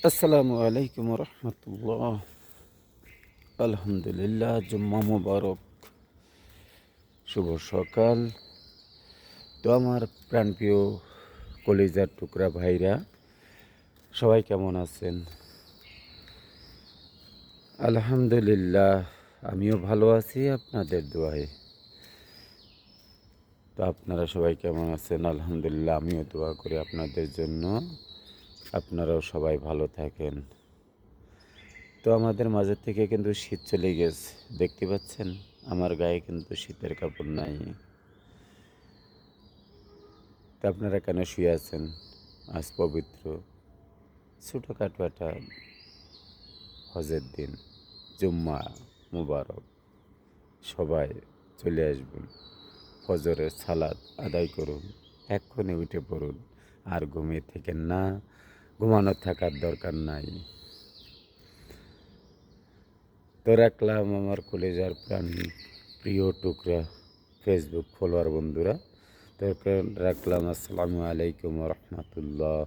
আসসালামু আলাইকুম রহমতুল্লাহ। আলহামদুলিল্লাহ, জুম্মা মুবারক, শুভ সকাল। তো আমার প্রাণপ্রিয় কলিজার টুকরা ভাইরা, সবাই কেমন আছেন? আলহামদুলিল্লাহ, আমিও ভালো আছি আপনাদের দোয়ায়। তো আপনারা সবাই কেমন আছেন? আলহামদুলিল্লাহ, আমিও দোয়া করি আপনাদের জন্য, আপনারাও সবাই ভালো থাকেন। তো আমাদের মাঝে থেকে কিন্তু শীত চলে গেছে, দেখতে পাচ্ছেন আমার গায়ে কিন্তু শীতের কাপড় নাই। তো আপনারা কেন শুয়ে আছেন? আজ পবিত্র ছোটোখাটো একটা হজের দিন, জুম্মা মুবারক। সবাই চলে আসবেন, ফজরের সালাত আদায় করুন, এক্ষুনি উঠে পড়ুন, আর ঘুমিয়ে থেকেন না, ঘুমানো থাকার দরকার নাই। তো রাখলাম আমার কলেজার প্রাণ প্রিয় টুকরা ফেসবুক ফলোয়ার বন্ধুরা, তো রাখলাম আসসালামু আলাইকুম রহমতুল্লাহ।